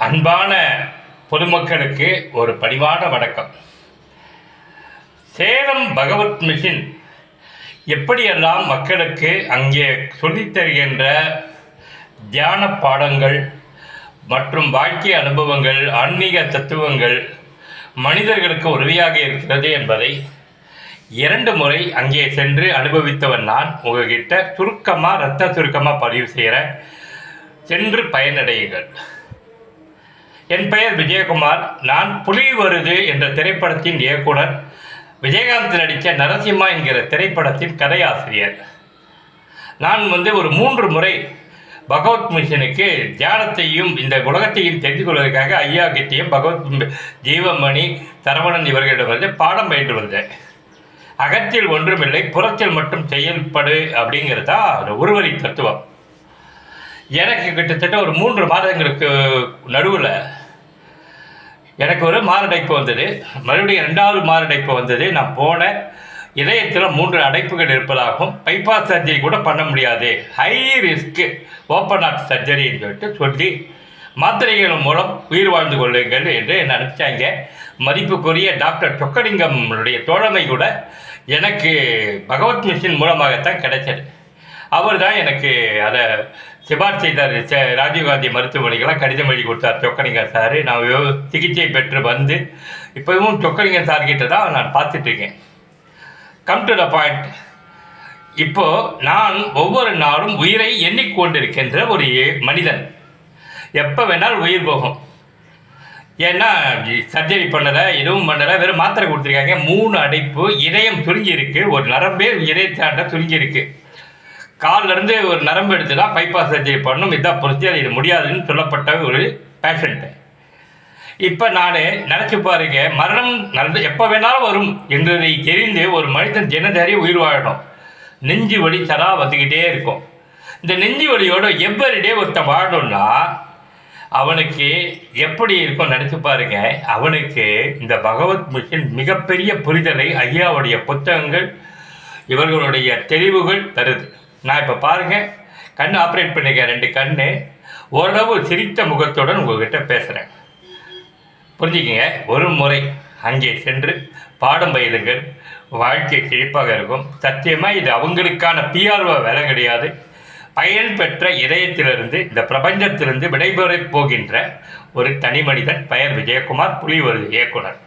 அன்பான பொதுமக்களுக்கு ஒரு பணிவான வணக்கம். சேலம் பகவத் மிஷன் எப்படியெல்லாம் மக்களுக்கு அங்கே சொல்லித் தருகின்ற தியான பாடங்கள் மற்றும் வாழ்க்கை அனுபவங்கள், ஆன்மீக தத்துவங்கள் மனிதர்களுக்கு உதவியாக இருக்கிறது என்பதை 2 முறை அங்கே சென்று அனுபவித்தவன் நான். உங்ககிட்ட ரத்த சுருக்கமாக பதிவு செய்கிறேன். சென்று பயனடையுங்கள். என் பெயர் விஜயகுமார். நான் புலி வருது என்ற திரைப்படத்தின் இயக்குனர், விஜயகாந்த் நடித்த நரசிம்மா என்கிற திரைப்படத்தின் கதையாசிரியர். நான் ஒரு 3 முறை பகவத் மிஷனுக்கு தியானத்தையும் இந்த உலகத்தையும் தெரிந்து கொள்வதற்காக ஐயா கிட்டேயும் பகவத் ஜீவமணி சரவணன் இவர்களிடமிருந்து பாடம் பயின்று வந்தேன். அகத்தில் ஒன்றுமில்லை, புறத்தில் மட்டும் செயல்படு அப்படிங்கிறதா ஒருவரி தத்துவம். எனக்கு கிட்டத்தட்ட ஒரு 3 மாதங்களுக்கு நடுவில் எனக்கு ஒரு மாரடைப்பு வந்தது. மறுபடியும் 2வது மாரடைப்பு வந்தது. நான் போன இதயத்தில் 3 அடைப்புகள் இருப்பதாகவும் பைபாஸ் சர்ஜரி கூட பண்ண முடியாது, ஹை ரிஸ்க்கு ஓப்பன் ஹார்ட் சர்ஜரின்னு சொல்லி மாத்திரைகள் மூலம் உயிர் வாழ்ந்து கொள்ளுங்கள் என்று என்னை அனுப்பிச்சாங்க. மதிப்புக்குரிய டாக்டர் சொக்கலிங்கம்னுடைய தோழமை கூட எனக்கு பகவத் மிஷன் மூலமாகத்தான் கிடைச்சது. அவர் தான் எனக்கு அதை சிபாரிசு செய்தார். ராஜீவ்காந்தி மருத்துவமனைக்கெல்லாம் கடிதம் எழுதி கொடுத்தார் சொக்கலிங்கம் சார். நான் சிகிச்சை பெற்று வந்து இப்போவும் சொக்கலிங்கம் சார்கிட்ட தான் நான் பார்த்துட்ருக்கேன். Come to the point. இப்போது நான் ஒவ்வொரு நாளும் உயிரை எண்ணிக்கொண்டிருக்கின்ற ஒரு மனிதன். எப்போ வேணாலும் உயிர் போகும். ஏன்னா சர்ஜரி பண்ணலை, எதுவும் பண்ணலை, வெறும் மாத்திரை கொடுத்துருக்காங்க. 3 அடைப்பு, இதயம் சுருங்கி இருக்குது, ஒரு நரம்பே இதயத்தாண்ட சுருங்கி இருக்குது. காலிலேருந்து ஒரு நரம்பு எடுத்து தான் பைபாஸ் சர்ஜரி பண்ணணும், இதான் ப்ரொசீஜர், இது முடியாதுன்னு சொல்லப்பட்ட ஒரு பேஷண்ட்டு. இப்போ நான் நினச்சி பாருங்க, மரணம் எப்போ வேணாலும் வரும் என்றதை தெரிந்து ஒரு மனிதன் தினசரி உயிர் வாழணும். நெஞ்சு வலி சதா வந்துக்கிட்டே இருக்கும். இந்த நெஞ்சு வலியோட எவ்வரிடே ஒருத்தன் வாழணும்னா அவனுக்கு எப்படி இருக்கும் நினச்சி பாருங்க. அவனுக்கு இந்த பகவத் மிஷன் மிகப்பெரிய புரிதலை ஐயாவுடைய புத்தகங்கள், இவர்களுடைய தெளிவுகள் தருது. நான் இப்போ பாருங்கள், கண் ஆப்ரேட் பண்ணிக்க 2 கண், ஓரளவு சிரித்த முகத்துடன் உங்கள்கிட்ட பேசுகிறேன். புரிஞ்சுக்கிங்க. ஒரு முறை அங்கே சென்று பாடம் பயிலுங்கள், வாழ்க்கை செழிப்பாக இருக்கும். சத்தியமாக இது அவங்களுக்கான பிஆர்ஓ வேலை கிடையாது. பயன் பெற்ற இதயத்திலிருந்து, இந்த பிரபஞ்சத்திலிருந்து விடைபெறப் போகின்ற ஒரு தனி மனிதன். பெயர் விஜயகுமார், புலி வருது இயக்குனர்.